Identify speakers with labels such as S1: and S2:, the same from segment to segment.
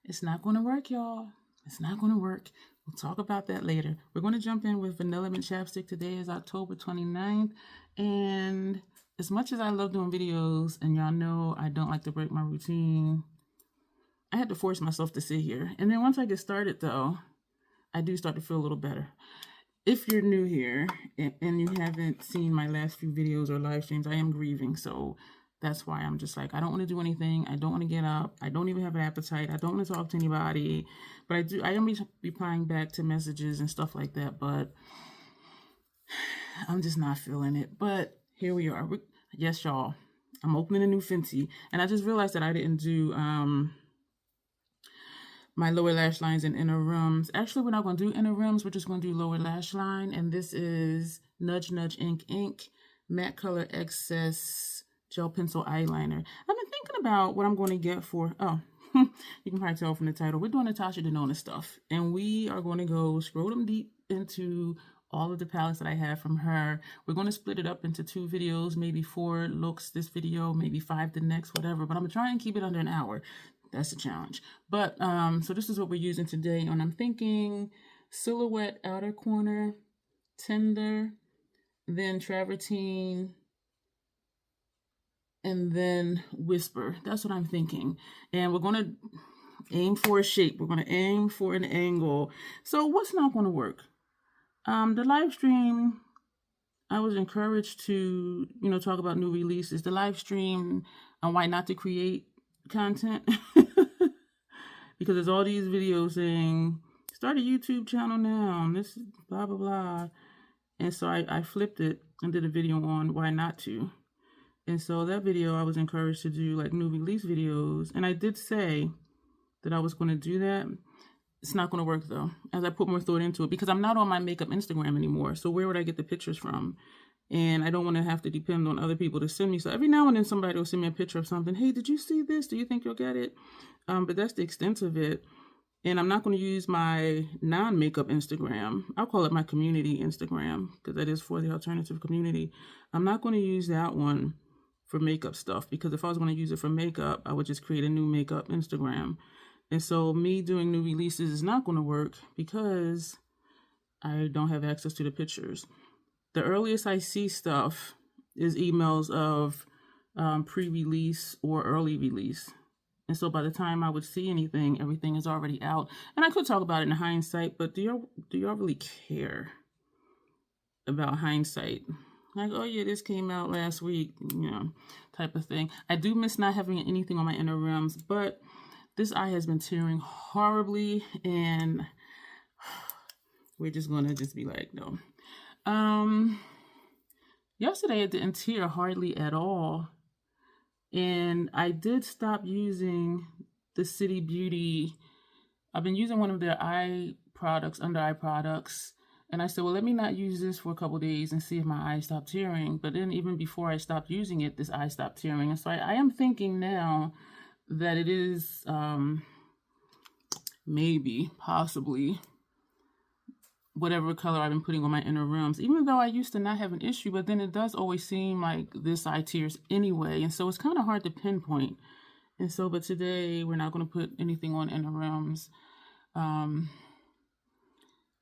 S1: It's not going to work, y'all. It's not going to work. We'll talk about that later. We're going to jump in with Vanilla Mint Chapstick. Today is October 29th. And as much as I love doing videos, and y'all know I don't like to break my routine, I had to force myself to sit here. And then once I get started, though, I do start to feel a little better. If you're new here and you haven't seen my last few videos or live streams, I am grieving. So that's why I'm just like, I don't want to do anything. I don't want to get up. I don't even have an appetite. I don't want to talk to anybody. But I am replying back to messages and stuff like that. But I'm just not feeling it. But here we are. Yes, y'all. I'm opening a new Fenty. And I just realized that I didn't do my lower lash lines and inner rims. Actually, we're not going to do inner rims. We're just going to do lower lash line. And this is Nudge Nudge Ink Matte Color Excess Gel Pencil Eyeliner. I've been thinking about what I'm going to get for, you can probably tell from the title, we're doing Natasha Denona stuff. And we are going to go scrotum deep into all of the palettes that I have from her. We're going to split it up into 2 videos, maybe 4 looks this video, maybe 5 the next, whatever. But I'm going to try and keep it under an hour. That's a challenge. But, so this is what we're using today. And I'm thinking Silhouette Outer Corner, Tender, then Travertine, and then Whisper. That's what I'm thinking. And we're going to aim for a shape. We're going to aim for an angle. So what's not going to work? The live stream, I was encouraged to, talk about new releases. The live stream on why not to create content. Because there's all these videos saying, start a YouTube channel now. And this is blah, blah, blah. And so I flipped it and did a video on why not to. And so that video, I was encouraged to do like new release videos. And I did say that I was going to do that. It's not going to work though, as I put more thought into it, because I'm not on my makeup Instagram anymore. So where would I get the pictures from? And I don't want to have to depend on other people to send me. So every now and then somebody will send me a picture of something. Hey, did you see this? Do you think you'll get it? But that's the extent of it. And I'm not going to use my non-makeup Instagram. I'll call it my community Instagram, because that is for the alternative community. I'm not going to use that one for makeup stuff, because if I was going to use it for makeup, I would just create a new makeup Instagram. And so me doing new releases is not going to work because I don't have access to the pictures. The earliest I see stuff is emails of pre-release or early release. And so by the time I would see anything, everything is already out. And I could talk about it in hindsight, but do y'all really care about hindsight? Like, oh yeah, this came out last week, type of thing. I do miss not having anything on my inner rims, but this eye has been tearing horribly, and we're just going to be like, no. Yesterday it didn't tear hardly at all. And I did stop using the City Beauty. I've been using one of their eye products, under eye products. And I said, well, let me not use this for a couple days and see if my eye stopped tearing. But then even before I stopped using it, this eye stopped tearing. And so I am thinking now that it is maybe, possibly, whatever color I've been putting on my inner rims, even though I used to not have an issue, but then it does always seem like this eye tears anyway. And so it's kind of hard to pinpoint. And so, but today we're not going to put anything on inner rims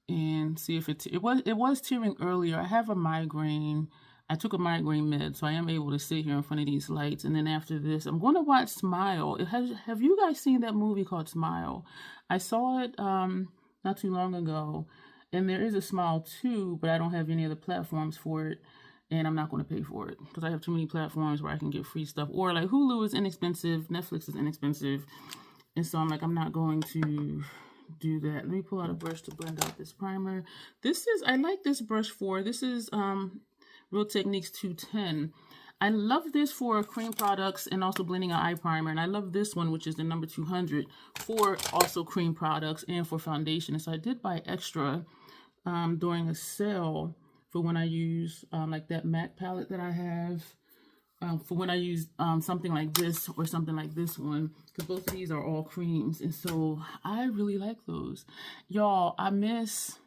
S1: and see if it was tearing earlier. I have a migraine. I took a migraine med, so I am able to sit here in front of these lights. And then after this, I'm going to watch Smile. Have you guys seen that movie called Smile? I saw it not too long ago. And there is a Smile 2, but I don't have any other platforms for it. And I'm not going to pay for it because I have too many platforms where I can get free stuff. Or like Hulu is inexpensive. Netflix is inexpensive. And so I'm like, I'm not going to do that. Let me pull out a brush to blend out this primer. I like this brush for, this is Real Techniques 210. I love this for cream products and also blending an eye primer. And I love this one, which is the number 200, for also cream products and for foundation. And so I did buy extra during a sale for when I use like that matte palette that I have, for when I use something like this or something like this one, because both of these are all creams. And so I really like those. Y'all, I miss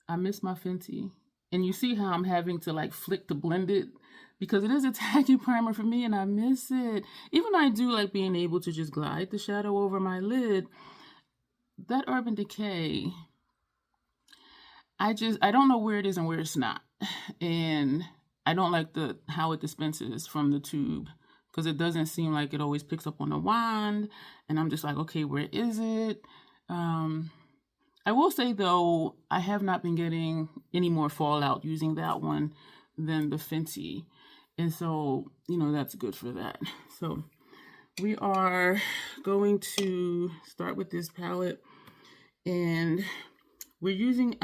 S1: my Fenty. And you see how I'm having to like flick to blend it. because it is a tacky primer for me and I miss it. Even though I do like being able to just glide the shadow over my lid, that Urban Decay, I don't know where it is and where it's not. And I don't like how it dispenses from the tube, because it doesn't seem like it always picks up on the wand. And I'm just like, okay, where is it? I will say, though, I have not been getting any more fallout using that one than the Fenty. And so, that's good for that. So we are going to start with this palette. And we're using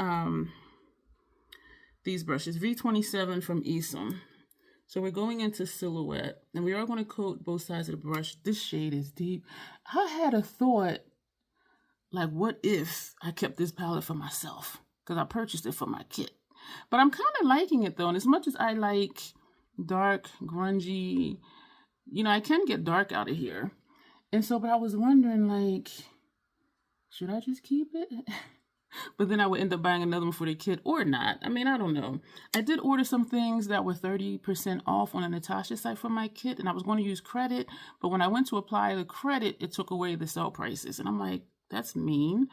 S1: these brushes, V27 from Esom. So we're going into Silhouette. And we are going to coat both sides of the brush. This shade is deep. I had a thought, like, what if I kept this palette for myself? Because I purchased it for my kit. But I'm kind of liking it, though. And as much as I like dark, grungy, I can get dark out of here. And so, but I was wondering, like, should I just keep it? But then I would end up buying another one for the kit or not. I mean, I don't know. I did order some things that were 30% off on a Natasha site for my kit. And I was going to use credit. But when I went to apply the credit, it took away the sale prices. And I'm like, that's mean.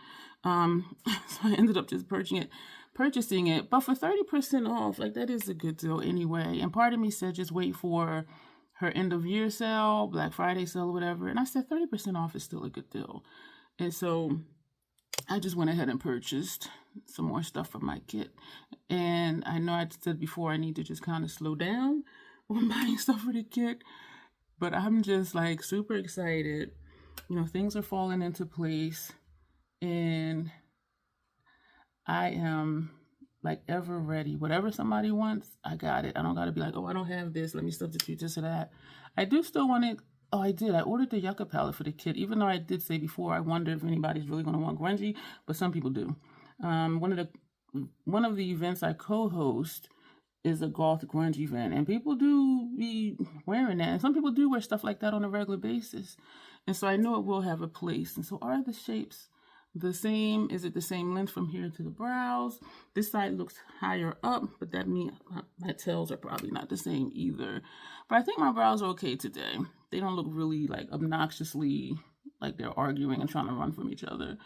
S1: So I ended up just purchasing it. But for 30% off, like, that is a good deal anyway. And part of me said just wait for her end of year sale, Black Friday sale, or whatever. And I said 30% off is still a good deal. And so I just went ahead and purchased some more stuff for my kit. And I know I said before I need to just kind of slow down on buying stuff for the kit. But I'm just like super excited. Things are falling into place, and I am like ever ready. Whatever somebody wants, I got it. I don't got to be like, oh, I don't have this, let me substitute this or that. I do still want it. Oh, I did. I ordered the Yucca palette for the kit, even though I did say before I wonder if anybody's really going to want grungy, but some people do. One of the events I co-host is a goth grunge event, and people do be wearing that, and some people do wear stuff like that on a regular basis. And so I know it will have a place. And so are the shapes the same? Is it the same length from here to the brows? This side looks higher up, but that means my tails are probably not the same either. But I think my brows are okay today. They don't look really like obnoxiously like they're arguing and trying to run from each other.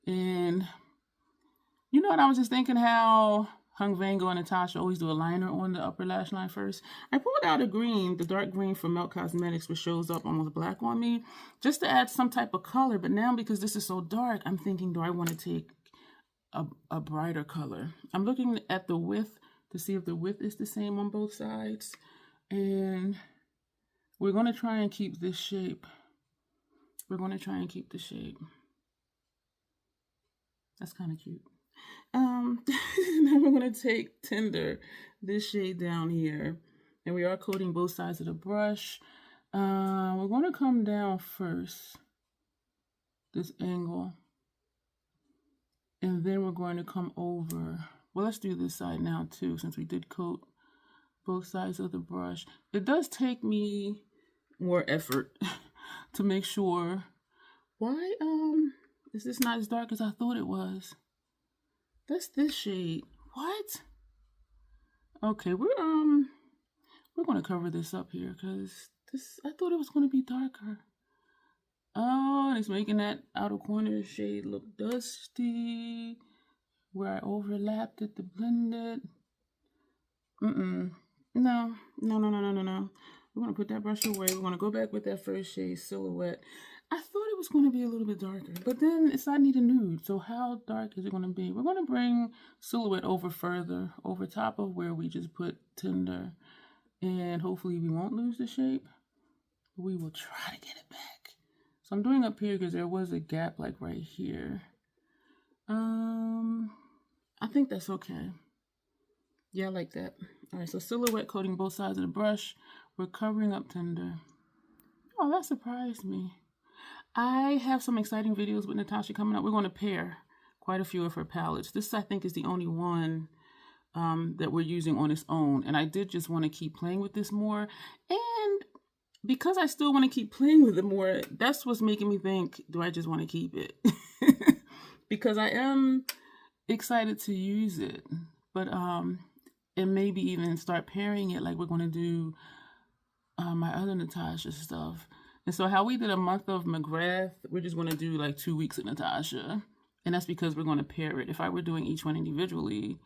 S1: And you know what? I was just thinking how Hung Vango and Natasha always do a liner on the upper lash line first. I pulled out a green, the dark green from Melt Cosmetics, which shows up almost black on me, just to add some type of color. But now, because this is so dark, I'm thinking, do I want to take a brighter color? I'm looking at the width to see if the width is the same on both sides. And we're going to try and keep this shape. That's kind of cute. Now we're going to take Tender, this shade down here, and we are coating both sides of the brush. We're going to come down first, this angle, and then we're going to come over. Well, let's do this side now too, since we did coat both sides of the brush. It does take me more effort to make sure. Why is this not as dark as I thought it was? That's this shade. What? Okay, we're going to cover this up here because I thought it was going to be darker. Oh, and it's making that outer corner shade look dusty. Where I overlapped it to blend it. No. We're going to put that brush away. We're going to go back with that first shade, Silhouette. I thought it was going to be a little bit darker, but then it's I need a nude. So how dark is it going to be? We're going to bring Silhouette over further, over top of where we just put Tender. And hopefully we won't lose the shape. We will try to get it back. So I'm doing up here because there was a gap like right here. I think that's okay. Yeah, I like that. All right, so Silhouette coating both sides of the brush. We're covering up Tender. Oh, that surprised me. I have some exciting videos with Natasha coming up. We're going to pair quite a few of her palettes. This, I think, is the only one that we're using on its own. And I did just want to keep playing with this more. And because I still want to keep playing with it more, that's what's making me think, do I just want to keep it? Because I am excited to use it. But and maybe even start pairing it like we're going to do my other Natasha stuff. And so how we did a month of McGrath, we're just going to do like 2 weeks of Natasha. And that's because we're going to pair it. If I were doing each one individually,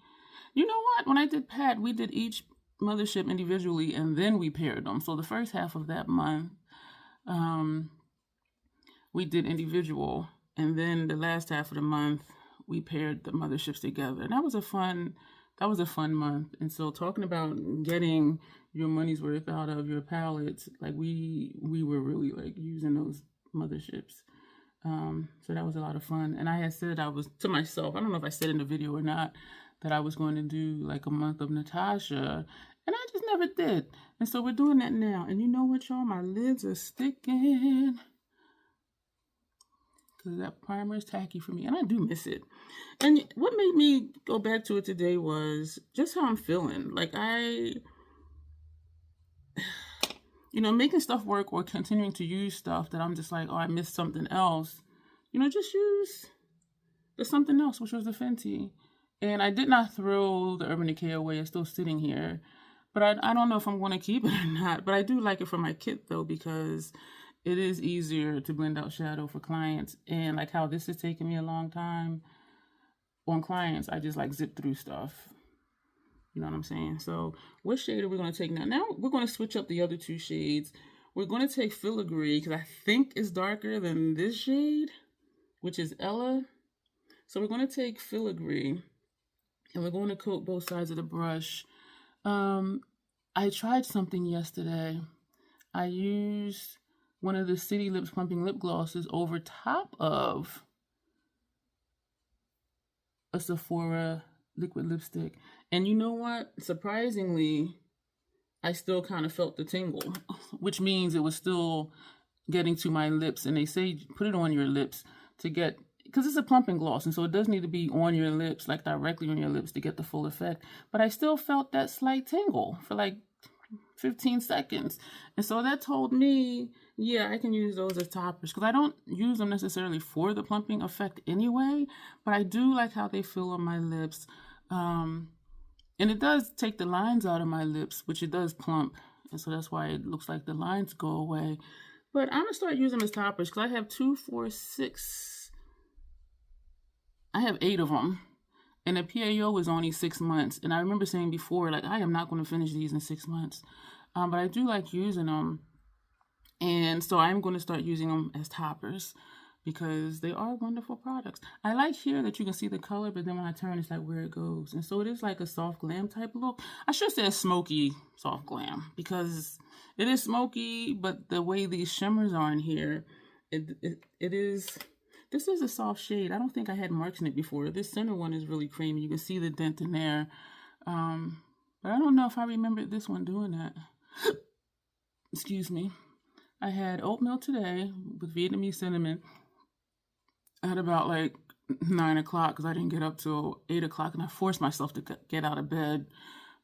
S1: you know what? When I did Pat, we did each mothership individually and then we paired them. So the first half of that month, we did individual. And then the last half of the month, we paired the motherships together. And that was a fun month. And so talking about getting your money's worth out of your palettes, like we were really like using those motherships. So that was a lot of fun. And I had said, I was to myself, I don't know if I said in the video or not, that I was going to do like a month of Natasha, and I just never did. And so we're doing that now. And you know what, y'all? My lids are sticking because that primer is tacky for me, and I do miss it. And what made me go back to it today was just how I'm feeling. Like making stuff work or continuing to use stuff that I'm just like, oh, I missed something else. Just use the something else, which was the Fenty. And I did not throw the Urban Decay away. It's still sitting here. But I don't know if I'm going to keep it or not. But I do like it for my kit, though, because it is easier to blend out shadow for clients. And like how this is taking me a long time on clients, I just like zip through stuff. You know what I'm saying? So what shade are we going to take now? Now we're going to switch up the other two shades. We're going to take Filigree because I think it's darker than this shade, which is Ella. So we're going to take Filigree and we're going to coat both sides of the brush. I tried something yesterday. I used one of the City Lips Plumping Lip Glosses over top of a Sephora liquid lipstick. And you know what? Surprisingly, I still kind of felt the tingle, which means it was still getting to my lips. And they say put it on your lips to get, because it's a plumping gloss, and so it does need to be on your lips, like directly on your lips to get the full effect. But I still felt that slight tingle for like 15 seconds. And so that told me, yeah, I can use those as toppers because I don't use them necessarily for the plumping effect anyway, but I do like how they feel on my lips. And it does take the lines out of my lips, which it does plump. And so that's why it looks like the lines go away. But I'm going to start using them as toppers because I have 2, 4, 6. I have 8 of them. And the PAO is only 6 months. And I remember saying before, like, I am not going to finish these in 6 months. But I do like using them. And so I'm going to start using them as toppers because they are wonderful products. I like here that you can see the color, but then when I turn, it's like where it goes. And so it is like a soft glam type look. I should say a smoky soft glam because it is smoky, but the way these shimmers are in here, it is... This is a soft shade. I don't think I had marks in it before. This center one is really creamy. You can see the dent in there. But I don't know if I remember this one doing that. Excuse me. I had oatmeal today with Vietnamese cinnamon at about like 9 o'clock because I didn't get up till 8 o'clock. And I forced myself to get out of bed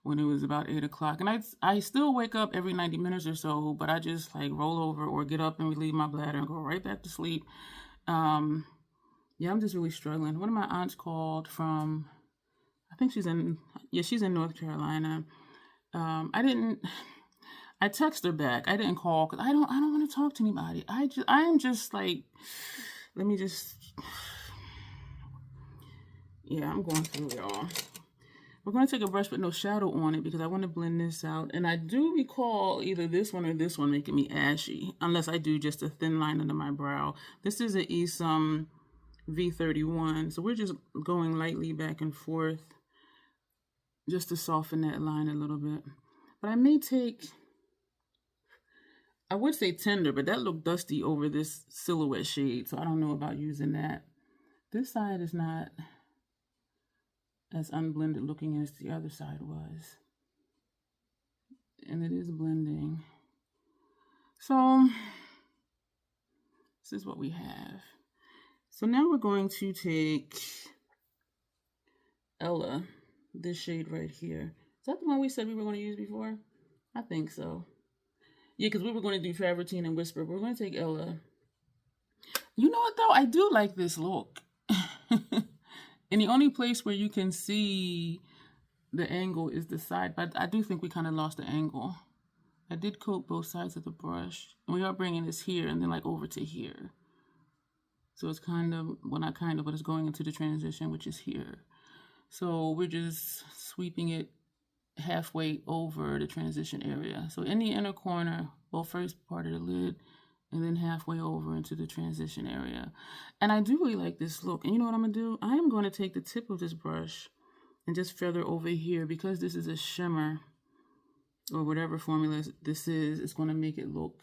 S1: when it was about 8 o'clock. And I still wake up every 90 minutes or so, but I just like roll over or get up and relieve my bladder and go right back to sleep. Yeah, I'm just really struggling. One of my aunts called from, I think she's in North Carolina. I text her back. I didn't call because I don't want to talk to anybody. I am just like, let me just, yeah, I'm going through it all. We're going to take a brush with no shadow on it because I want to blend this out. And I do recall either this one or this one making me ashy, unless I do just a thin line under my brow. This is an Esum V31. So we're just going lightly back and forth just to soften that line a little bit. But I may take, I would say tender, but that looked dusty over this silhouette shade. So I don't know about using that. This side is not as unblended looking as the other side was. And it is blending. So this is what we have. So now we're going to take Ella, this shade right here. Is that the one we said we were going to use before? I think so. Yeah, because we were going to do Travertine and Whisper. We're going to take Ella. You know what, though? I do like this look. And the only place where you can see the angle is the side, but I do think we kind of lost the angle. I did coat both sides of the brush. And we are bringing this here and then like over to here. So it's kind of, well not kind of, but it's going into the transition, which is here. So we're just sweeping it halfway over the transition area. So in the inner corner, well, first part of the lid, and then halfway over into the transition area. And I do really like this look. And you know what I'm gonna do? I am going to take the tip of this brush and just feather over here, because this is a shimmer or whatever formula this is. It's going to make it look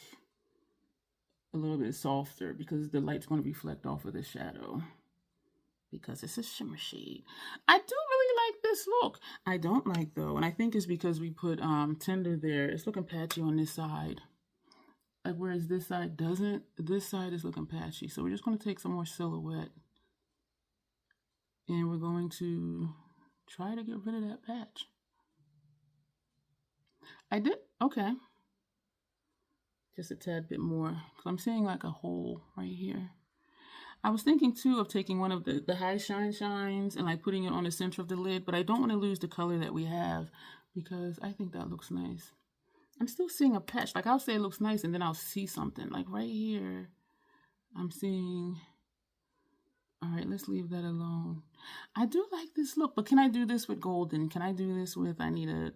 S1: a little bit softer because the light's going to reflect off of the shadow, because it's a shimmer shade. I do really like this look. I don't like though, and I think it's because we put Tender there. It's looking patchy on this side. Like whereas this side doesn't, this side is looking patchy. So we're just going to take some more Silhouette and we're going to try to get rid of that patch. I did, okay. Just a tad bit more, because I'm seeing like a hole right here. I was thinking too of taking one of the high shines and like putting it on the center of the lid, but I don't want to lose the color that we have because I think that looks nice. I'm still seeing a patch. Like I'll say it looks nice and then I'll see something. Like right here, I'm seeing, all right, let's leave that alone. I do like this look, but can I do this with golden? Can I do this with, I need a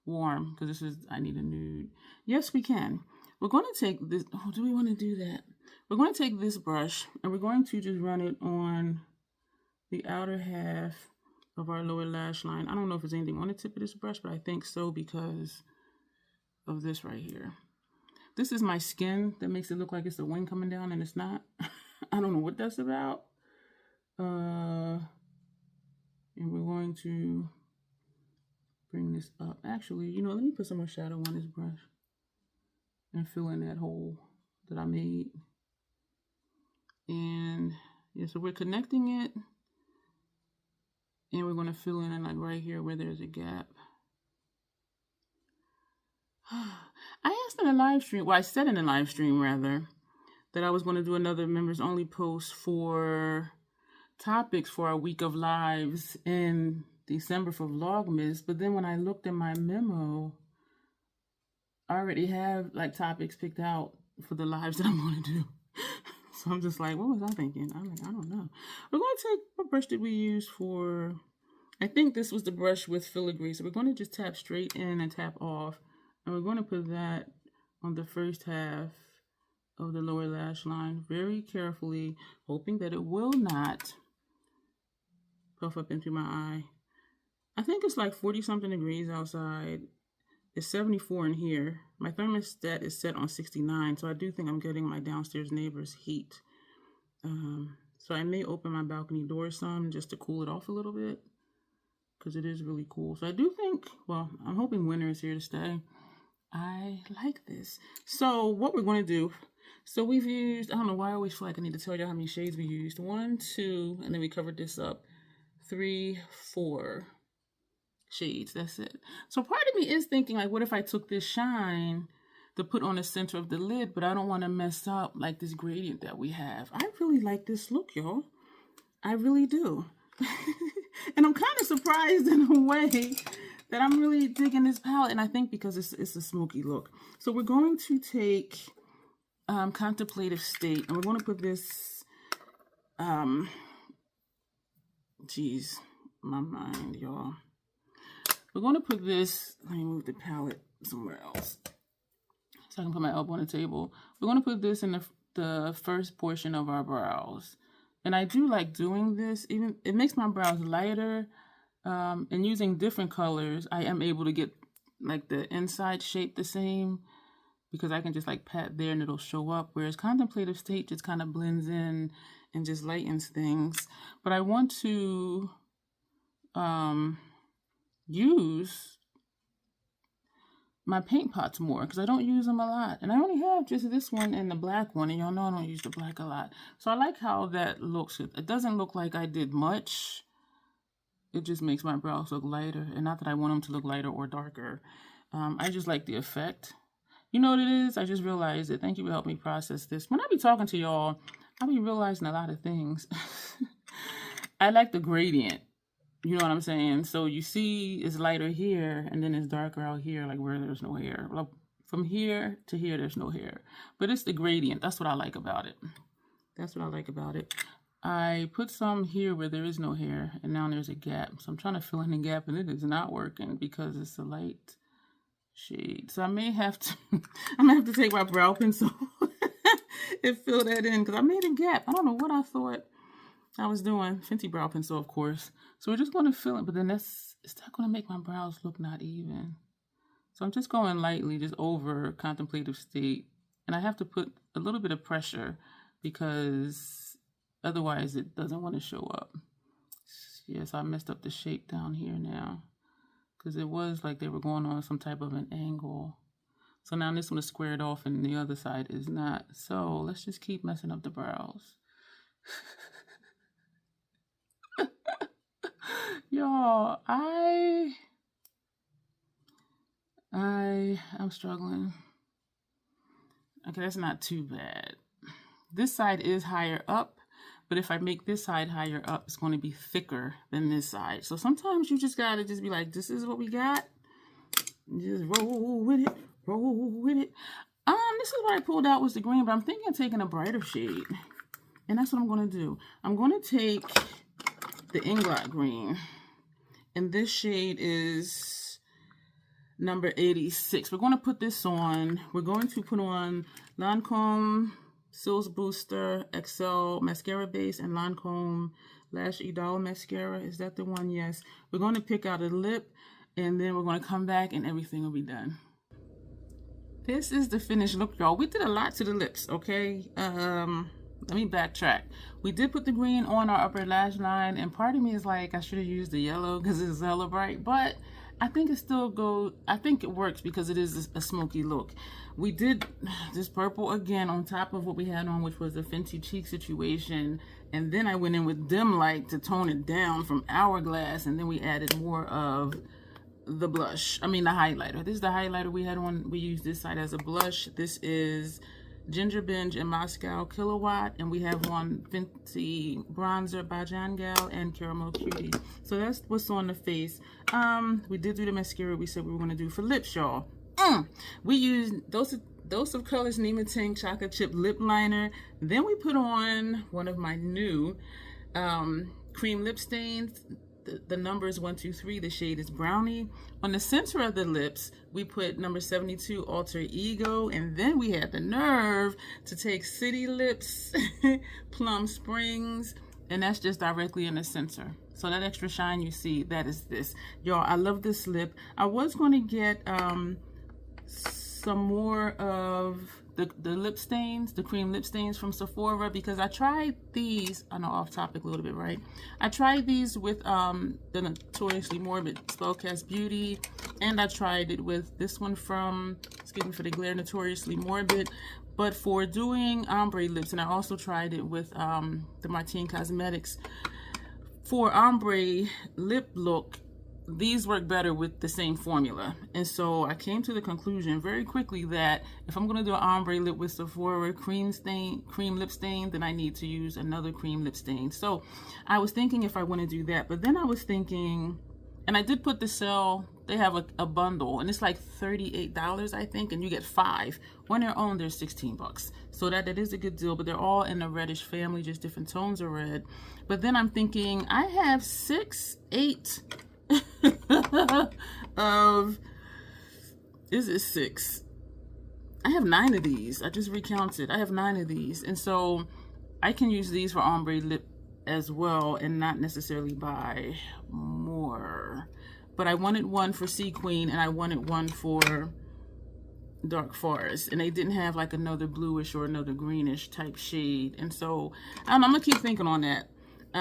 S1: warm, because this is, I need a nude. Yes, we can. We're going to take this, oh, do we want to do that? We're going to take this brush and we're going to just run it on the outer half of our lower lash line. I don't know if there's anything on the tip of this brush, but I think so because of this right here. This is my skin that makes it look like it's a wing coming down and it's not. I don't know what that's about. And we're going to bring this up. Actually, you know, let me put some more shadow on this brush and fill in that hole that I made. And yeah, so we're connecting it and we're going to fill in like right here where there's a gap. I asked in a live stream, well, I said in a live stream rather, that I was going to do another members only post for topics for our week of lives in December for Vlogmas. But then when I looked at my memo, I already have like topics picked out for the lives that I'm going to do. So I'm just like, what was I thinking? I'm like, I don't know. We're going to take, what brush did we use for, I think this was the brush with filigree. So we're going to just tap straight in and tap off. And we're going to put that on the first half of the lower lash line very carefully, hoping that it will not puff up into my eye. I think it's like 40 something degrees outside. It's 74 in here. My thermostat is set on 69, so I do think I'm getting my downstairs neighbor's heat. So I may open my balcony door some just to cool it off a little bit, because it is really cool. So I do think, well, I'm hoping winter is here to stay. I like this. So what we're going to do, so we've used, I don't know why I always feel like I need to tell you how many shades we used. 1, 2, and then we covered this up. 3, 4 shades. That's it. So part of me is thinking, like, what if I took this shine to put on the center of the lid, but I don't want to mess up like this gradient that we have. I really like this look, y'all. I really do. And I'm kind of surprised in a way that I'm really digging this palette, and I think because it's a smoky look. So we're going to take Contemplative State, and we're going to put this, geez, my mind, y'all. We're going to put this, let me move the palette somewhere else so I can put my elbow on the table. We're going to put this in the first portion of our brows. And I do like doing this, even it makes my brows lighter. And using different colors, I am able to get like the inside shape the same, because I can just like pat there and it'll show up. Whereas Contemplative State just kind of blends in and just lightens things. But I want to use my paint pots more, because I don't use them a lot. And I only have just this one and the black one, and y'all know I don't use the black a lot. So I like how that looks. It doesn't look like I did much. It just makes my brows look lighter. And not that I want them to look lighter or darker. I just like the effect. You know what it is? I just realized it. Thank you for helping me process this. When I be talking to y'all, I be realizing a lot of things. I like the gradient. You know what I'm saying? So you see it's lighter here and then it's darker out here, like where there's no hair. Like from here to here, there's no hair. But it's the gradient. That's what I like about it. That's what I like about it. I put some here where there is no hair, and now there's a gap. So I'm trying to fill in the gap, and it is not working because it's a light shade. So I may have to, I'm gonna have to take my brow pencil and fill that in because I made a gap. I don't know what I thought I was doing. Fenty brow pencil, of course. So we're just going to fill it, but then is that going to make my brows look not even? So I'm just going lightly, just over contemplative state, and I have to put a little bit of pressure because otherwise it doesn't want to show up. Yes, I messed up the shape down here now because it was like they were going on some type of an angle. So now this one is squared off and the other side is not. So let's just keep messing up the brows. Y'all, I'm struggling. Okay, that's not too bad. This side is higher up, but if I make this side higher up, it's going to be thicker than this side. So sometimes you just gotta just be like, this is what we got. Just roll with it, roll with it. This is what I pulled out was the green, but I'm thinking of taking a brighter shade. And that's what I'm gonna do. I'm gonna take the Inglot green. And this shade is number 86. We're going to put this on. We're going to put on Lancome Sills Booster XL Mascara Base and Lancome Lash Idol Mascara. Is that the one? Yes. We're going to pick out a lip, and then we're going to come back, and everything will be done. This is the finished look, y'all. We did a lot to the lips, okay? Let me backtrack. We did put the green on our upper lash line, and part of me is like, I should have used the yellow because it's hella bright, but I think it still goes, I think it works because it is a smoky look. We did this purple again on top of what we had on, which was a Fenty cheek situation, and then I went in with dim light to tone it down from Hourglass, and then we added more of the blush. I mean the highlighter. This is the highlighter we had on. We used this side as a blush. This is Ginger Binge and Moscow Kilowatt, and we have one Fenty bronzer by John Gal and Caramel Cutie. So that's what's on the face. We did do the mascara we said we were going to do for lips, y'all. We used Dose of Colors Nima Tang Chocolate Chip Lip Liner. Then we put on one of my new cream lip stains. The number is 123. The shade is Brownie. On the center of the lips, we put number 72 Alter Ego, and then we had the nerve to take City Lips Plum Springs, and that's just directly in the center. So that extra shine you see, that is this. Y'all, I love this lip. I was going to get some more of the lip stains, the cream lip stains from Sephora, because I tried these. I know, off topic a little bit, right? I tried these with the Notoriously Morbid Spellcast Beauty, and I tried it with this one from, excuse me for the glare, Notoriously Morbid, but for doing ombre lips. And I also tried it with the Martine Cosmetics for ombre lip look. These work better with the same formula, and so I came to the conclusion very quickly that if I'm going to do an ombre lip with Sephora cream lip stain, then I need to use another cream lip stain. So I was thinking if I want to do that, but then I was thinking, and I did put the sale, they have a bundle, and it's like $38 I think, and you get 5 on their own. They're 16 bucks, so that is a good deal. But they're all in the reddish family, just different tones of red. But then I'm thinking I have 8 of, is it 6? I have 9 of these. I just recounted. I have 9 of these, and so I can use these for ombre lip as well and not necessarily buy more. But I wanted one for Sea Queen and I wanted one for Dark Forest, and they didn't have like another bluish or another greenish type shade. And so I'm gonna keep thinking on that,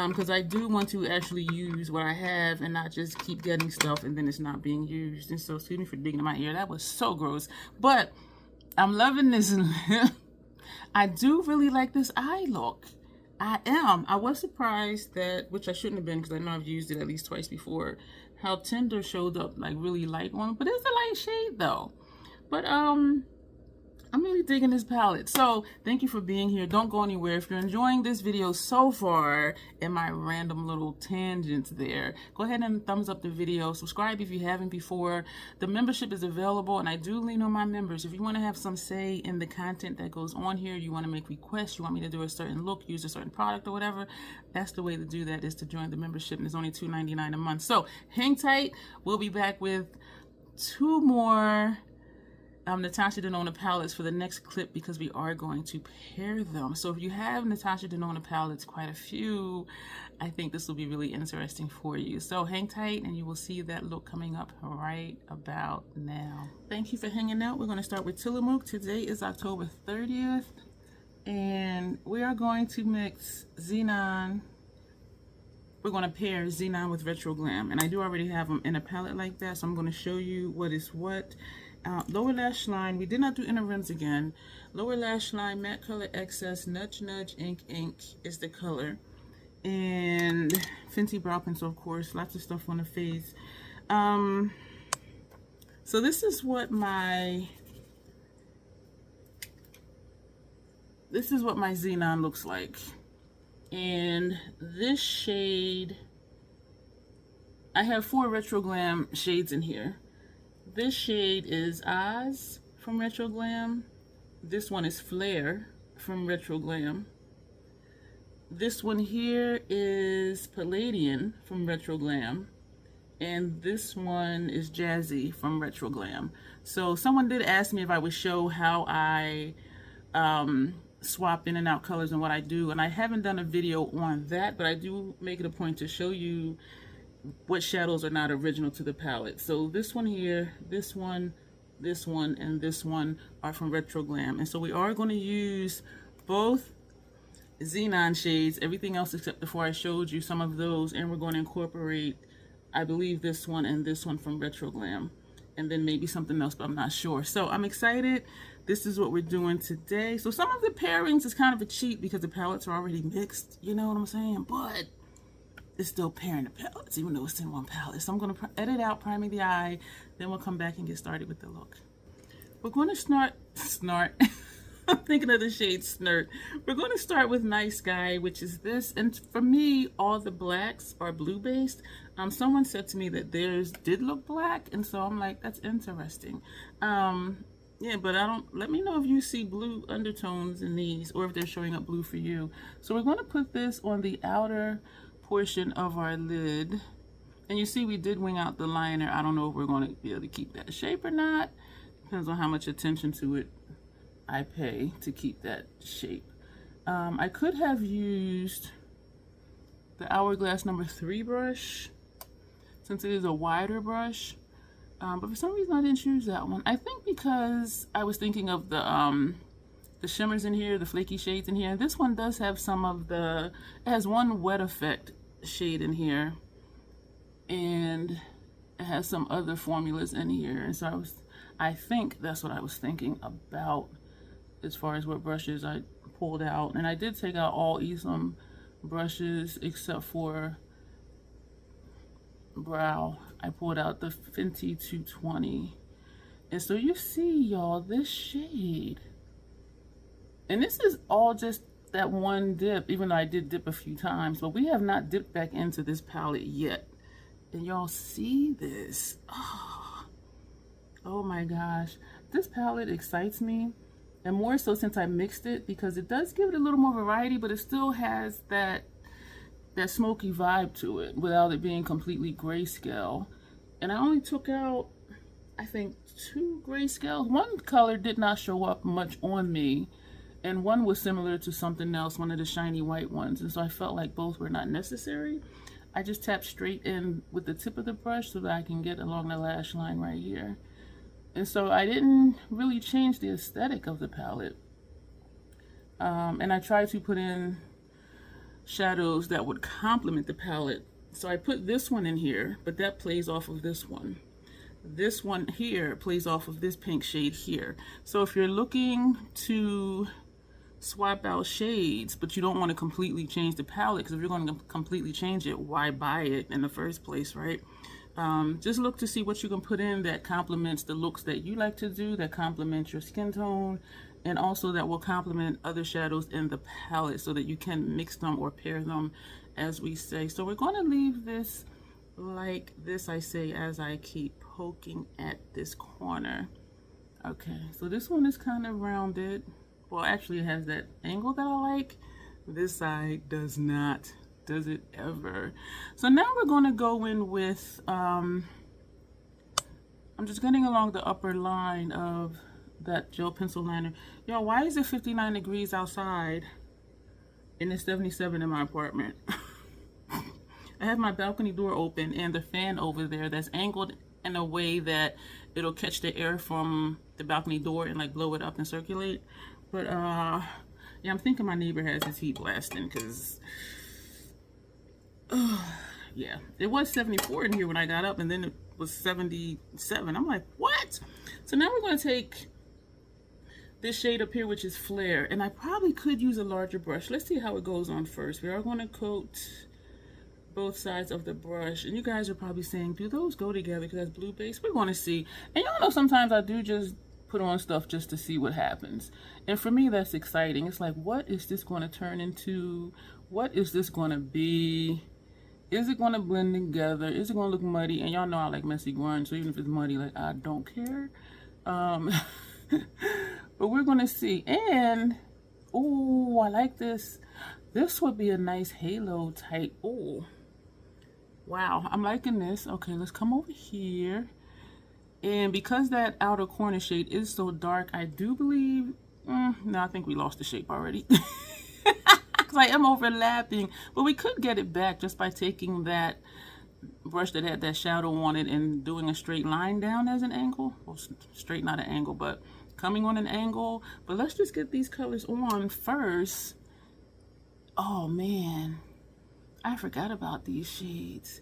S1: because I do want to actually use what I have and not just keep getting stuff and then it's not being used. And so, excuse me for digging in my ear. That was so gross. But I'm loving this lip. I do really like this eye look. I am. I was surprised that, which I shouldn't have been because I know I've used it at least twice before, how Tender showed up like really light on, but it's a light shade though. But I'm really digging this palette. So thank you for being here. Don't go anywhere. If you're enjoying this video so far and my random little tangents there, go ahead and thumbs up the video. Subscribe if you haven't before. The membership is available, and I do lean on my members. If you want to have some say in the content that goes on here, you want to make requests, you want me to do a certain look, use a certain product or whatever, that's the way to do that, is to join the membership, and it's only $2.99 a month. So hang tight. We'll be back with 2 more Natasha Denona palettes for the next clip, because we are going to pair them. So if you have Natasha Denona palettes, quite a few, I think this will be really interesting for you. So hang tight and you will see that look coming up right about now. Thank you for hanging out. We're going to start with Tillamook. Today is October 30th and we are going to mix Xenon. We're going to pair Xenon with Retro Glam, and I do already have them in a palette like that, so I'm going to show you what is what. Lower lash line, we did not do inner rims again. Lower lash line, matte color excess, nudge nudge, ink is the color, and Fenty brow pencil, of course. Lots of stuff on the face. So this is what my Xenon looks like. And this shade, I have 4 Retro Glam shades in here. This shade is Oz from Retro Glam. This one is Flare from Retro Glam. This one here is Palladian from Retro Glam. And this one is Jazzy from Retro Glam. So someone did ask me if I would show how I swap in and out colors and what I do, and I haven't done a video on that, but I do make it a point to show you what shadows are not original to the palette. So this one here, this one, and this one are from Retro Glam, and so we are going to use both Xenon shades, everything else except before I showed you some of those, and we're going to incorporate, I believe, this one and this one from Retro Glam, and then maybe something else, but I'm not sure. So I'm excited. This is what we're doing today. So some of the pairings is kind of a cheat because the palettes are already mixed, you know what I'm saying? But it's still pairing the palettes, even though it's in one palette. So I'm going to edit out priming the eye, then we'll come back and get started with the look. We're going to snart. I'm thinking of the shade Snert. We're going to start with Nice Guy, which is this. And for me, all the blacks are blue based. Someone said to me that theirs did look black, and so I'm like, that's interesting. Yeah, but let me know if you see blue undertones in these, or if they're showing up blue for you. So we're going to put this on the outer portion of our lid. And you see we did wing out the liner. I don't know if we're going to be able to keep that shape or not. Depends on how much attention to it I pay to keep that shape. I could have used the Hourglass number 3 brush, since it is a wider brush. But for some reason I didn't choose that one. I think because I was thinking of the shimmers in here, the flaky shades in here. And this one does have some of it has one wet effect shade in here. And it has some other formulas in here. And so I think that's what I was thinking about as far as what brushes I pulled out. And I did take out all Esom brushes except for brow. I pulled out the Fenty 220. And so you see, y'all, this shade. And this is all just that one dip, even though I did dip a few times. But we have not dipped back into this palette yet. And y'all see this. Oh my gosh. This palette excites me. And more so since I mixed it, because it does give it a little more variety, but it still has that smoky vibe to it without it being completely grayscale. And I only took out, I think, 2 grayscales. One color did not show up much on me, and one was similar to something else, one of the shiny white ones, and so I felt like both were not necessary. I just tapped straight in with the tip of the brush so that I can get along the lash line right here. And so I didn't really change the aesthetic of the palette. And I tried to put in shadows that would complement the palette. So I put this one in here, but that plays off of this one. This one here plays off of this pink shade here. So if you're looking to swap out shades, but you don't want to completely change the palette, because if you're going to completely change it, why buy it in the first place, right? Just look to see what you can put in that complements the looks that you like to do, that complements your skin tone, and also that will complement other shadows in the palette so that you can mix them or pair them, as we say. So we're going to leave this like this, I say, as I keep poking at this corner. Okay, so this one is kind of rounded. Well, actually it has that angle that I like. This side does not. Does it ever? So now we're going to go in with, I'm just getting along the upper line of that gel pencil liner. Y'all, why is it 59 degrees outside and it's 77 in my apartment? I have my balcony door open and the fan over there that's angled in a way that it'll catch the air from the balcony door and like blow it up and circulate. But yeah, I'm thinking my neighbor has his heat blasting because yeah, it was 74 in here when I got up and then it was 77. I'm like, what? So now we're going to take this shade up here, which is Flare, and I probably could use a larger brush. Let's see how it goes on first. We are going to coat both sides of the brush, and you guys are probably saying, do those go together because that's blue base? We're going to see. And y'all know sometimes I do just put on stuff just to see what happens, and for me that's exciting. It's like, what is this going to turn into? What is this going to be? Is it going to blend together? Is it going to look muddy? And y'all know I like messy grunge, so even if it's muddy, like, I don't care. But we're going to see. And oh, I like this. This would be a nice halo type. Oh, wow, I'm liking this. Okay, let's come over here. And because that outer corner shade is so dark, I do believe, no, I think we lost the shape already. Because I am overlapping, but we could get it back just by taking that brush that had that shadow on it and doing a straight line down as an angle. Well, straight, not an angle, but coming on an angle. But let's just get these colors on first. Oh man, I forgot about these shades.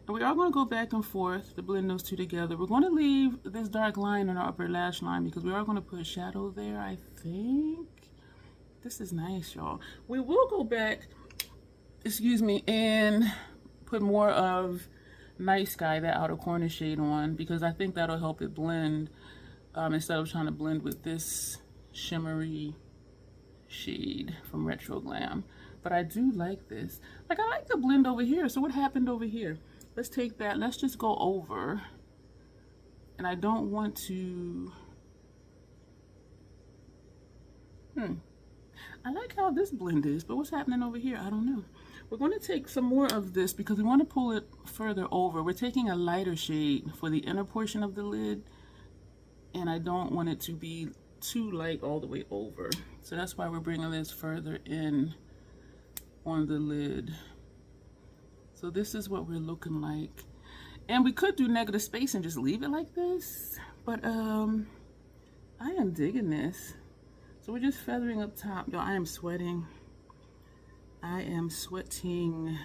S1: And we are going to go back and forth to blend those two together. We're going to leave this dark line on our upper lash line because we are going to put a shadow there, I think. This is nice, y'all. We will go back, excuse me, and put more of Night Sky, that outer corner shade on, because I think that'll help it blend instead of trying to blend with this shimmery shade from Retro Glam. But I do like this. Like, I like the blend over here. So what happened over here? Let's take that. Let's just go over. And I don't want to... I like how this blend is, but what's happening over here? I don't know. We're going to take some more of this because we want to pull it further over. We're taking a lighter shade for the inner portion of the lid, and I don't want it to be too light all the way over. So that's why we're bringing this further in on the lid. So this is what we're looking like. And we could do negative space and just leave it like this, but I am digging this. So we're just feathering up top. Y'all, I am sweating. I am sweating.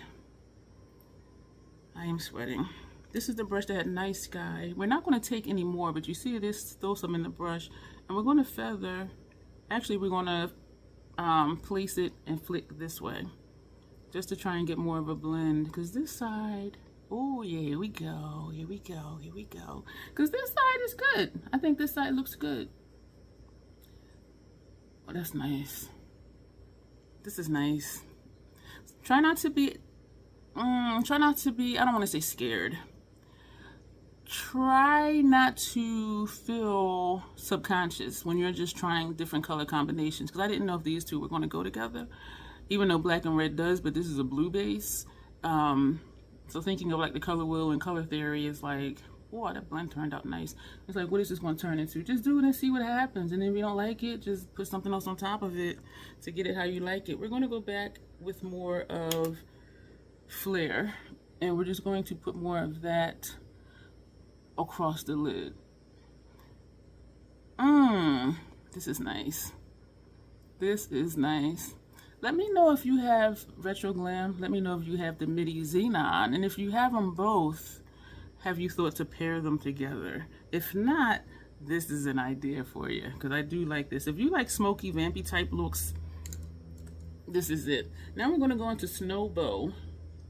S1: I am sweating. This is the brush that had Night Sky. We're not going to take any more, but you see there's still some in the brush. And we're going to feather. Actually, we're going to place it and flick this way. Just to try and get more of a blend. Because this side, oh yeah, here we go. Here we go. Here we go. Because this side is good. I think this side looks good. Oh, that's nice. This is nice. Try not to be, I don't want to say scared. Try not to feel subconscious when you're just trying different color combinations. Because I didn't know if these two were going to go together. Even though black and red does, but this is a blue base. So thinking of like the color wheel and color theory is like, wow, that blend turned out nice. It's like, what is this going to turn into? Just do it and see what happens. And then if you don't like it, just put something else on top of it to get it how you like it. We're going to go back with more of Flare. And we're just going to put more of that across the lid. This is nice. This is nice. Let me know if you have Retro Glam. Let me know if you have the MIDI Xenon. And if you have them both, have you thought to pair them together? If not, this is an idea for you, because I do like this. If you like smoky, vampy type looks, this is it. Now we're going to go into Snowbow,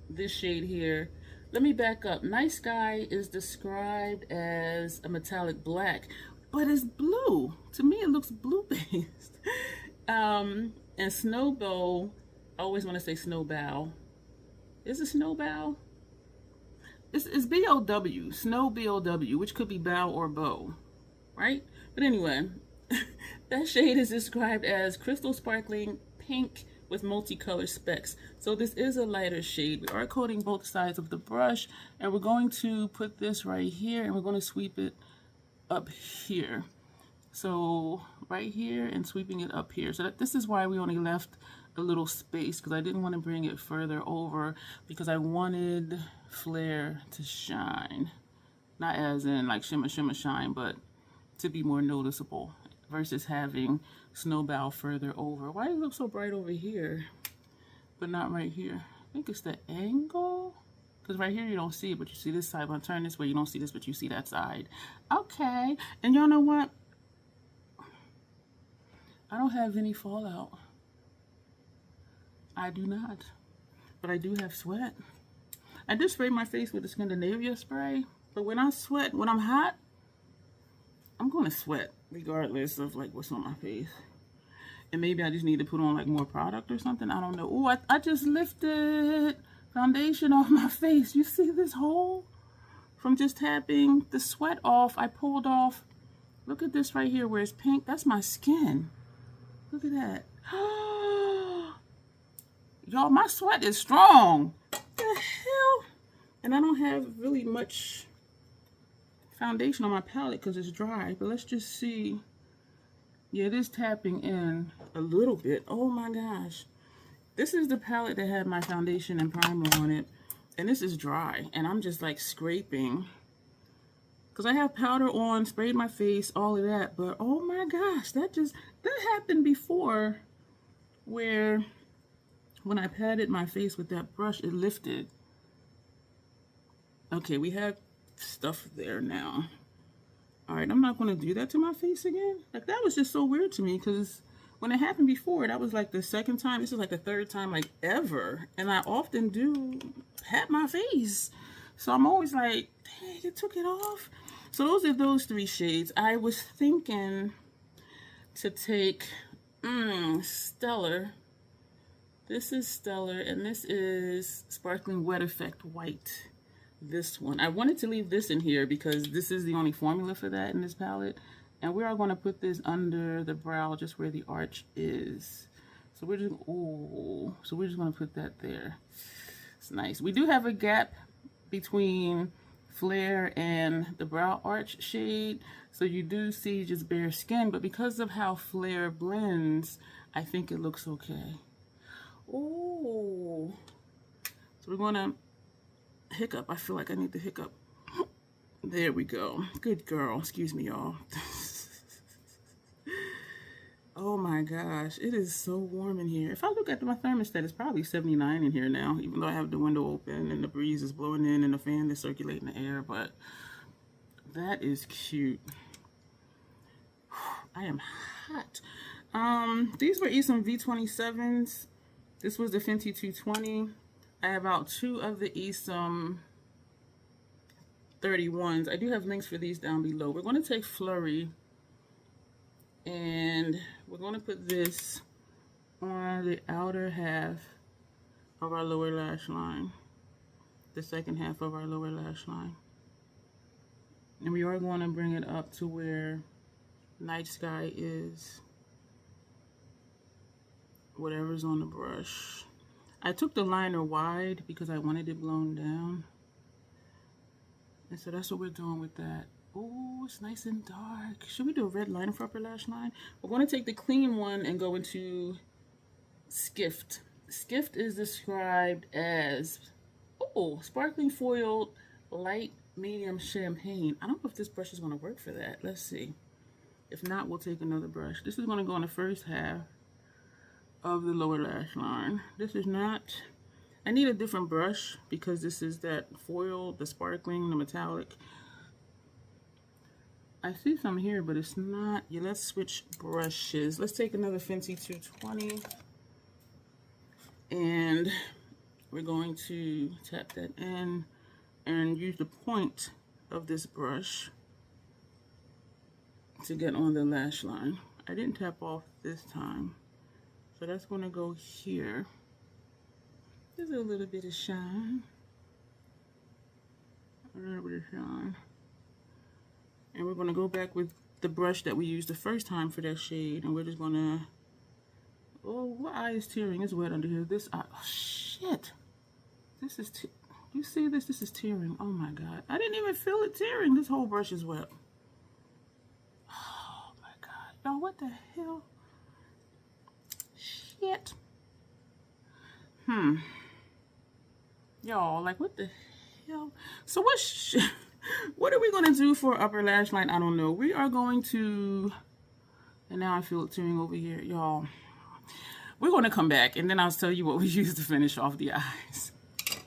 S1: this shade here. let me back up. Night Sky is described as a metallic black, but it's blue. To me, it looks blue-based. And Snowbow, I always want to say Snowbow. Is it Snowbow? It's B-O-W, Snow B-O-W, which could be bow or bow, right? But anyway, that shade is described as crystal sparkling pink with multicolored specks. So this is a lighter shade. We are coating both sides of the brush, and we're going to put this right here, and we're going to sweep it up here. So right here and sweeping it up here. So this is why we only left a little space, because I didn't want to bring it further over, because I wanted flare to shine. Not as in like shimmer, shimmer, shine, but to be more noticeable versus having Snowbow further over. Why does it look so bright over here, but not right here? I think it's the angle. Because right here you don't see it, but you see this side. When I turn this way, you don't see this, but you see that side. Okay, and y'all know what? I don't have any fallout. I do not. But I do have sweat. I did spray my face with the Scandinavia spray. But when I sweat, when I'm hot, I'm going to sweat regardless of like what's on my face. And maybe I just need to put on like more product or something. I don't know. Oh, I just lifted foundation off my face. You see this hole? From just tapping the sweat off, I pulled off. Look at this right here where it's pink. That's my skin. Look at that. Y'all, my sweat is strong. What the hell? And I don't have really much foundation on my palette because it's dry. But let's just see. Yeah, it is tapping in a little bit. Oh my gosh. This is the palette that had my foundation and primer on it. And this is dry. And I'm just like scraping. Because I have powder on, sprayed my face, all of that. But oh my gosh, that happened before, where when I patted my face with that brush, it lifted. Okay, we have stuff there now. All right, I'm not going to do that to my face again. Like, that was just so weird to me, because when it happened before, that was like the second time. This is like the third time, like, ever. And I often do pat my face. So I'm always like, dang, it took it off. So those are those three shades. I was thinking to take Stellar. This is Stellar, and this is Sparkling Wet Effect White. This one. I wanted to leave this in here because this is the only formula for that in this palette. And we are going to put this under the brow, just where the arch is. So we're just, going to put that there. It's nice. We do have a gap between Flare and the brow arch shade, so you do see just bare skin, but because of how Flare blends, I think it looks okay. Oh, so we're gonna hiccup. I feel like I need to hiccup. There we go. Good girl. Excuse me, y'all. Oh my gosh, it is so warm in here. If I look at my thermostat, it's probably 79 in here now, even though I have the window open and the breeze is blowing in and the fan is circulating the air, but that is cute. I am hot. These were Esom V27s. This was the Fenty 220. I have about 2 of the Esom 31s. I do have links for these down below. We're going to take Flurry, and we're going to put this on the outer half of our lower lash line, the second half of our lower lash line. And we are going to bring it up to where Night Sky is, whatever's on the brush. I took the liner wide because I wanted it blown down. And so that's what we're doing with that. Oh, it's nice and dark. Should we do a red liner for upper lash line? We're going to take the clean one and go into Skift. Skift is described as, sparkling foiled light medium champagne. I don't know if this brush is going to work for that. Let's see. If not, we'll take another brush. This is going to go on the first half of the lower lash line. This is not, I need a different brush because this is that foil, the sparkling, the metallic. I see some here, but it's not. Yeah, let's switch brushes. Let's take another Fenty 220. And we're going to tap that in and use the point of this brush to get on the lash line. I didn't tap off this time, so that's going to go here. There's a little bit of shine. A little bit of shine. And we're going to go back with the brush that we used the first time for that shade, and we're just going to... Oh, what eye is tearing? It's wet under here. This eye... Oh, shit. This is... You see this? This is tearing. Oh, my God. I didn't even feel it tearing. This whole brush is wet. Oh, my God. Y'all, what the hell? Shit. Y'all, like, what the hell? So what are we going to do for upper lash line? I don't know. We are going to... And now I feel it tearing over here. Y'all, we're going to come back, and then I'll tell you what we used to finish off the eyes.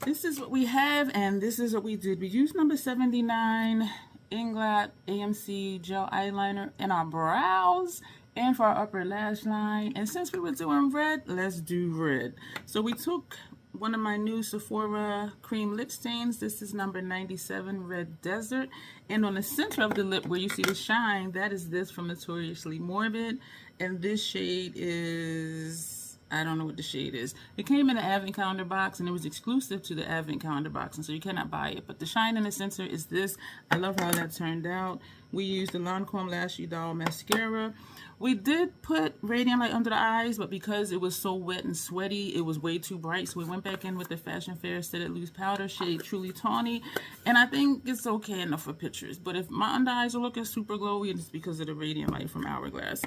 S1: This is what we have, and this is what we did. We used number 79 Inglot AMC gel eyeliner in our brows and for our upper lash line. And since we were doing red, let's do red. So we took one of my new Sephora cream lip stains. This is number 97 Red Desert. And on the center of the lip where you see the shine, that is this from Notoriously Morbid. And this shade is, I don't know what the shade is. It came in the Advent Calendar box, and it was exclusive to the Advent Calendar box, and so you cannot buy it. But the shine in the center is this. I love how that turned out. We used the Lancome Lashy Doll Mascara. We did put Radiant Light under the eyes, but because it was so wet and sweaty, it was way too bright. So we went back in with the Fashion Fair Set It Loose Powder shade Truly Tawny. And I think it's okay enough for pictures. But if my under eyes are looking super glowy, it's because of the Radiant Light from Hourglass.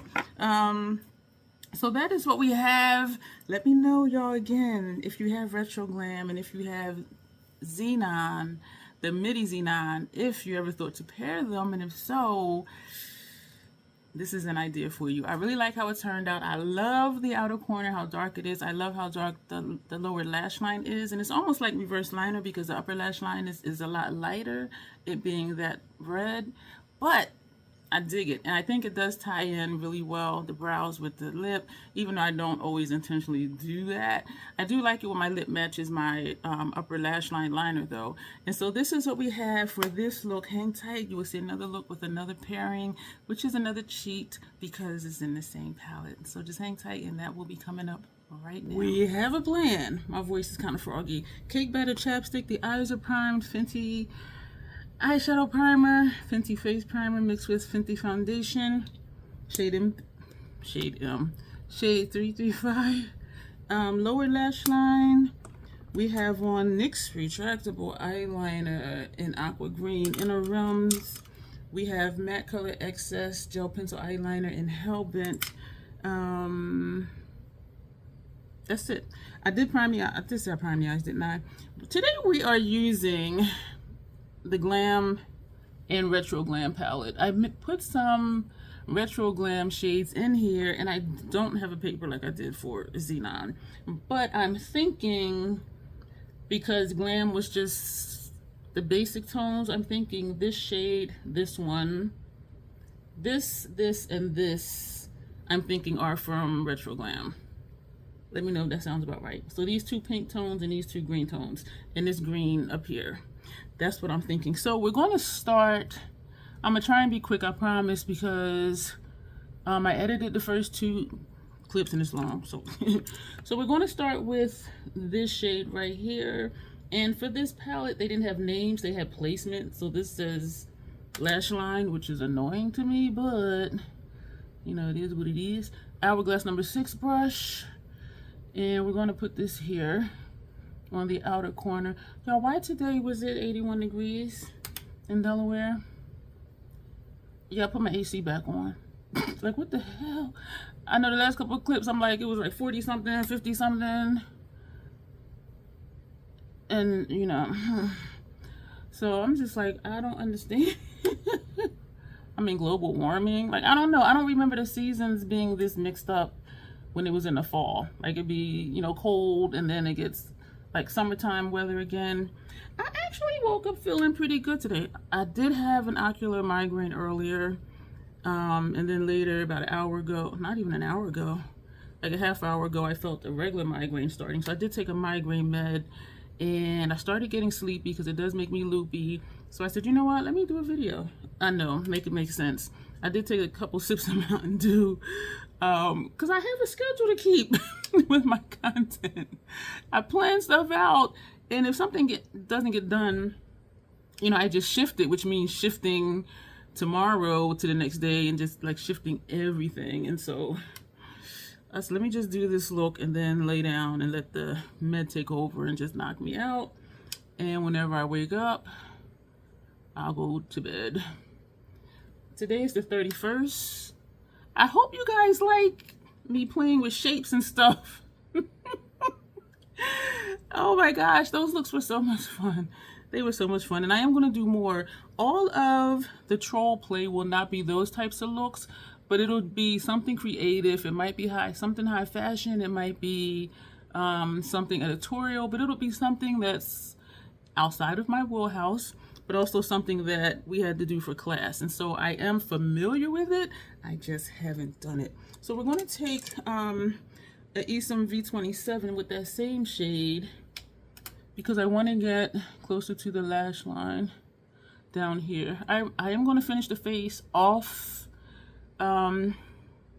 S1: So that is what we have. Let me know, y'all, again, if you have Retro Glam and if you have Xenon, the Midi Xenon, if you ever thought to pair them, and if so, this is an idea for you. I really like how it turned out. I love the outer corner, how dark it is. I love how dark the lower lash line is. And it's almost like reverse liner because the upper lash line is a lot lighter, it being that red. But I dig it. And I think it does tie in really well, the brows with the lip, even though I don't always intentionally do that. I do like it when my lip matches my upper lash line liner, though. And so this is what we have for this look. Hang tight. You will see another look with another pairing, which is another cheat because it's in the same palette. So just hang tight, and that will be coming up right now. We have a plan. My voice is kind of froggy. Cake batter chapstick. The eyes are primed. Fenty eyeshadow primer, Fenty face primer mixed with Fenty foundation, shade 335. Lower lash line, we have on NYX retractable eyeliner in aqua green. Inner realms, we have matte color excess gel pencil eyeliner in Hellbent. That's it. I did prime the eyes. I did say I primed the eyes, didn't I? Today we are using the Glam and Retro Glam palette. I put some Retro Glam shades in here, and I don't have a paper like I did for Xenon. But I'm thinking, because Glam was just the basic tones, I'm thinking this shade, this one, this, and this, I'm thinking are from Retro Glam. Let me know if that sounds about right. So these two pink tones and these two green tones, and this green up here. That's what I'm thinking. So we're going to start. I'm going to try and be quick, I promise, because I edited the first two clips and it's long. So, so we're going to start with this shade right here. And for this palette, they didn't have names. They had placement. So this says lash line, which is annoying to me, but, you know, it is what it is. Hourglass number 6 brush. And we're going to put this here on the outer corner. Y'all, why today was it 81 degrees in Delaware? Yeah, I put my AC back on. Like, what the hell? I know the last couple of clips, I'm like, it was like 40 something, 50 something. And, you know, so I'm just like, I don't understand. I mean, global warming. Like, I don't know. I don't remember the seasons being this mixed up when it was in the fall. Like, it'd be, you know, cold, and then it gets like summertime weather again. I actually woke up feeling pretty good today. I did have an ocular migraine earlier, and then later, about an hour ago, not even an hour ago, like a half hour ago, I felt a regular migraine starting. So I did take a migraine med, and I started getting sleepy because it does make me loopy. So I said, you know what, let me do a video. I know, make it make sense. I did take a couple sips of Mountain Dew because I have a schedule to keep with my content. I plan stuff out, and if something doesn't get done, you know, I just shift it, which means shifting tomorrow to the next day and just like shifting everything. And so let me just do this look and then lay down and let the med take over and just knock me out. And whenever I wake up, I'll go to bed. Today is the 31st. I hope you guys like me playing with shapes and stuff. Oh my gosh, those looks were so much fun. They were so much fun, and I am going to do more. All of the troll play will not be those types of looks, but it'll be something creative. It might be something high fashion. It might be something editorial, but it'll be something that's outside of my wheelhouse, but also something that we had to do for class. And so I am familiar with it. I just haven't done it. So we're going to take an Xenon V27 with that same shade because I want to get closer to the lash line down here. I am going to finish the face off phone.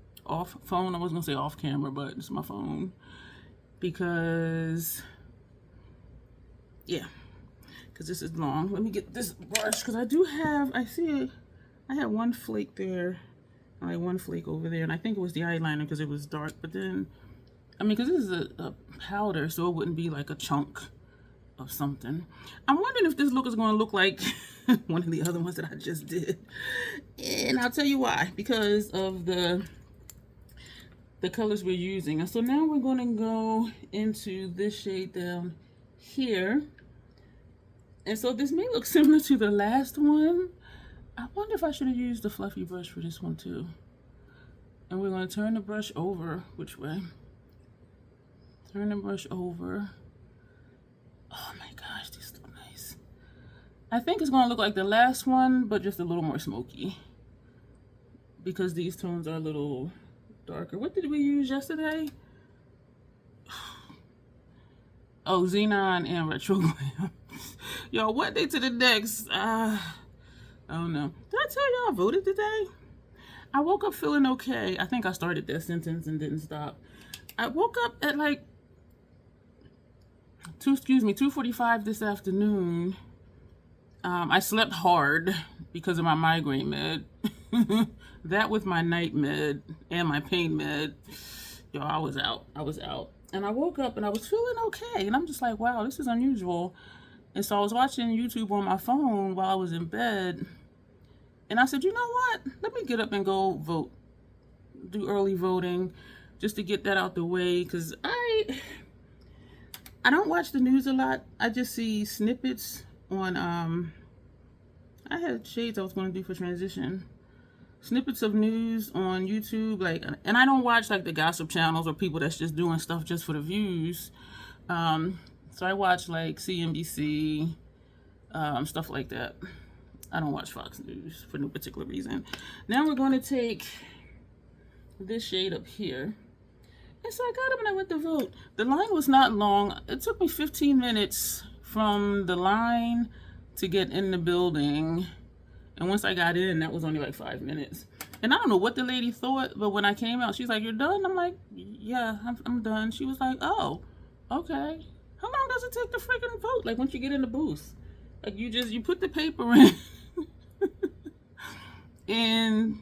S1: I was going to say off camera, but it's my phone because, yeah, because this is long. Let me get this brush because I do have, I had one flake there, and like one flake over there, and I think it was the eyeliner because it was dark, but then, I mean, because this is a powder, so it wouldn't be like a chunk of something. I'm wondering if this look is going to look like one of the other ones that I just did, and I'll tell you why, because of the colors we're using. And so now we're going to go into this shade down here, and so this may look similar to the last one. I wonder if I should have used the fluffy brush for this one too. And we're going to turn the brush over. Which way? Turn the brush over. Oh my gosh, these look nice. I think it's going to look like the last one, but just a little more smoky, because these tones are a little darker. What did we use yesterday? Oh, Xenon and Retro Glam. Y'all, what day to the next? I don't know. Did I tell y'all I voted today? I woke up feeling okay. I think I started that sentence and didn't stop. I woke up at like 2:45 this afternoon. I slept hard because of my migraine med. That with my night med and my pain med. Yo, I was out. And I woke up and I was feeling okay. And I'm just like, wow, this is unusual. And so I was watching YouTube on my phone while I was in bed. And I said, you know what? Let me get up and go vote. Do early voting just to get that out the way. Because I don't watch the news a lot. I just see snippets on, I had shades I was going to do for transition. Snippets of news on YouTube, like, and I don't watch like the gossip channels or people that's just doing stuff just for the views. So I watch like CNBC, stuff like that. I don't watch Fox News for no particular reason. Now we're going to take this shade up here. And so I got up and I went to vote. The line was not long. It took me 15 minutes from the line to get in the building. And once I got in, that was only like 5 minutes. And I don't know what the lady thought, but when I came out, she's like, "You're done?" I'm like, "Yeah, I'm done." She was like, "Oh, okay. How long does it take to freaking vote? Like once you get in the booth, like you put the paper in, and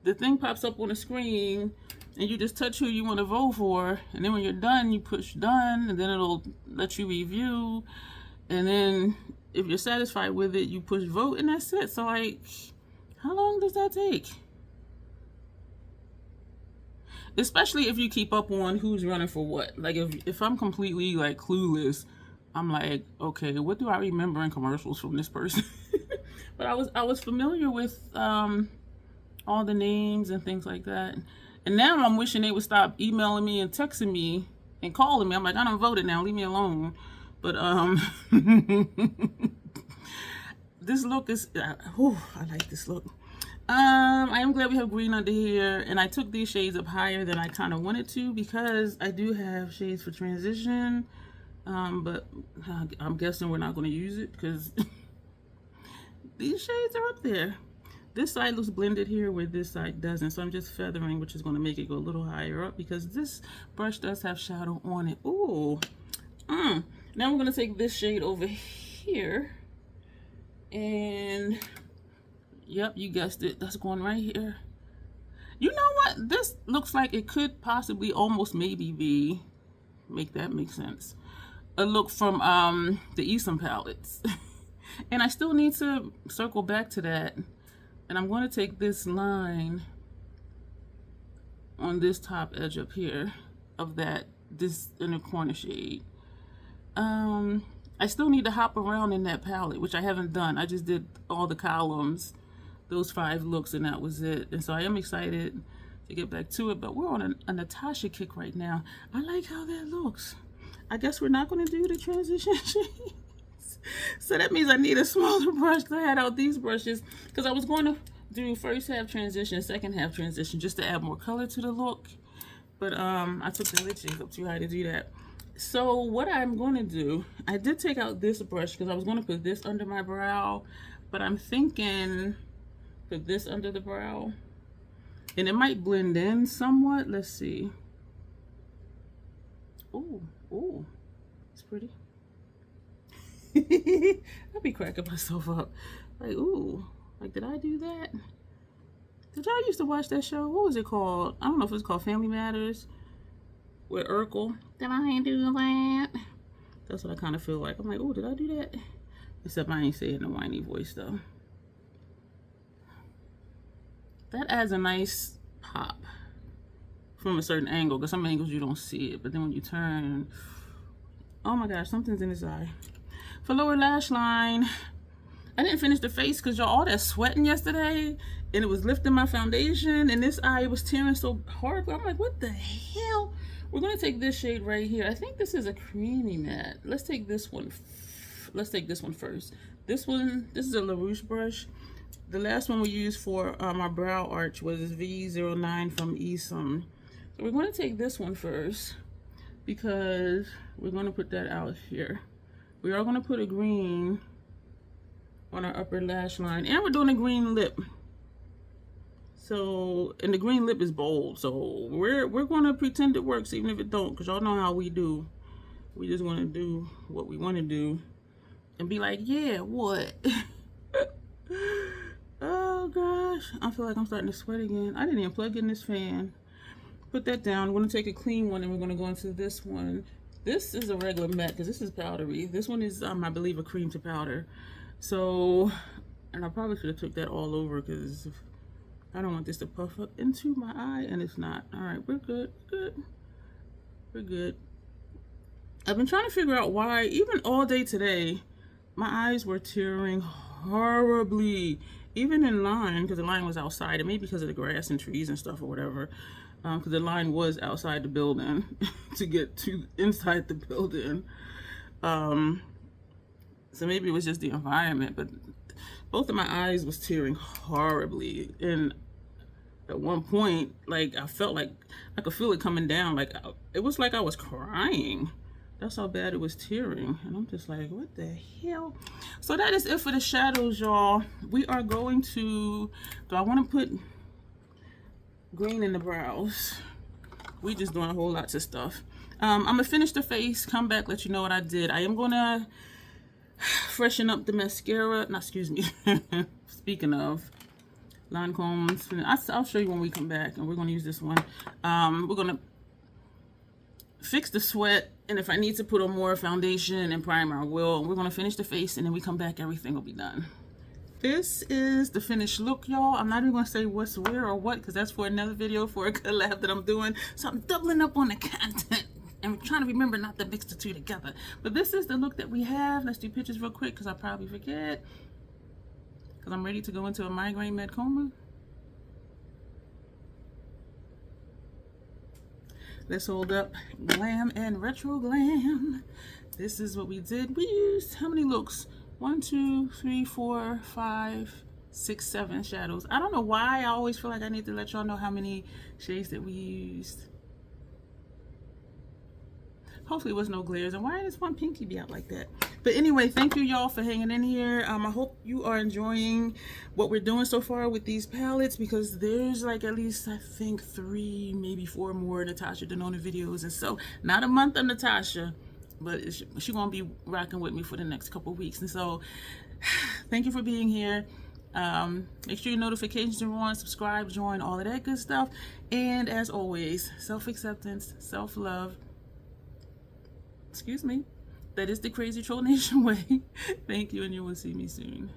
S1: the thing pops up on the screen, and you just touch who you want to vote for, and then when you're done, you push done, and then it'll let you review, and then if you're satisfied with it, you push vote, and that's it." So like, how long does that take? Especially if you keep up on who's running for what. Like if I'm completely like clueless, I'm like, okay, what do I remember in commercials from this person? But I was familiar with all the names and things like that. And now I'm wishing they would stop emailing me and texting me and calling me. I'm like, I don't voted now, leave me alone. But this look is I like this look. I am glad we have green under here, and I took these shades up higher than I kind of wanted to because I do have shades for transition, But I'm guessing we're not going to use it because these shades are up there. This side looks blended here where this side doesn't, so I'm just feathering, which is going to make it go a little higher up because this brush does have shadow on it. Ooh. Now we're going to take this shade over here, and yep, you guessed it, that's going right here. You know what? This looks like it could possibly almost maybe be, make that make sense, a look from the Xenon palettes. And I still need to circle back to that. And I'm going to take this line on this top edge up here of this inner corner shade. I still need to hop around in that palette, which I haven't done. I just did all the columns, those 5 looks, and that was it. And so I am excited to get back to it, but we're on a Natasha kick right now. I like how that looks. I guess we're not going to do the transition shades. So that means I need a smaller brush to add out these brushes, because I was going to do first half transition, second half transition, just to add more color to the look. But I took the lid shades up too high to do that. So what I'm going to do, I did take out this brush because I was going to put this under my brow, but I'm thinking put this under the brow, and it might blend in somewhat. Let's see. Oh, it's pretty. I'll be cracking myself up. Like, ooh, like, did I do that? Did y'all used to watch that show? What was it called? I don't know if it's called Family Matters with Urkel. Did I do that? That's what I kind of feel like. I'm like, oh, did I do that? Except I ain't saying in a whiny voice though. That adds a nice pop from a certain angle, because some angles you don't see it, but then when you turn, oh my gosh, something's in his eye. For lower lash line, I didn't finish the face because y'all all that sweating yesterday, and it was lifting my foundation, and this eye was tearing so hard. I'm like, what the hell? We're gonna take this shade right here. I think this is a creamy matte. Let's take this one. Let's take this one first. This is a LaRouche brush. The last one we used for our brow arch was V09 from Xenon. So we're going to take this one first because we're going to put that out here. We are going to put a green on our upper lash line, and we're doing a green lip. So, and the green lip is bold, so we're going to pretend it works even if it don't, because y'all know how we do. We just want to do what we want to do and be like, yeah, what? Oh gosh, I feel like I'm starting to sweat again. I didn't even plug in this fan. Put that down. I'm going to take a clean one and we're going to go into this one. This is a regular matte because this is powdery. This one is, I believe, a cream to powder. So, and I probably should have took that all over because I don't want this to puff up into my eye, and it's not. All right, we're good. We're good. I've been trying to figure out why, even all day today, my eyes were tearing horribly. Even in line, because the line was outside, and maybe because of the grass and trees and stuff or whatever, because the line was outside the building to get to inside the building. So maybe it was just the environment, but both of my eyes was tearing horribly. And at one point, like, I felt like I could feel it coming down. Like, it was like I was crying. That's how bad it was tearing. And I'm just like, what the hell? So that is it for the shadows, y'all. We are going to, do I want to put green in the brows? We just doing a whole lot of stuff. I'm going to finish the face, come back, let you know what I did. I am going to freshen up the mascara. No, excuse me. Speaking of Lancome's, I'll show you when we come back, and we're going to use this one. We're going to fix the sweat, and if I need to put on more foundation and primer, I will. We're going to finish the face, and then we come back, everything will be done. This is the finished look, y'all. I'm not even going to say what's where or what, because that's for another video for a collab that I'm doing. So I'm doubling up on the content and trying to remember not to mix the two together. But this is the look that we have. Let's do pictures real quick, because I probably forget, because I'm ready to go into a migraine med coma. Let's hold up Glam and Retro Glam. This is what we did. We used how many looks? 1, 2, 3, 4, 5, 6, 7 shadows. I don't know why I always feel like I need to let y'all know how many shades that we used. Hopefully it was no glares. And why does one pinky be out like that? But anyway, thank you y'all for hanging in here. I hope you are enjoying what we're doing so far with these palettes, because there's like at least, I think, 3, maybe 4 more Natasha Denona videos. And so, not a month of Natasha, but she's gonna be rocking with me for the next couple of weeks. And so, thank you for being here. Make sure your notifications are on, subscribe, join, all of that good stuff. And as always, self-acceptance, self-love. Excuse me. That is the Crazy Troll Nation way. Thank you, and you will see me soon.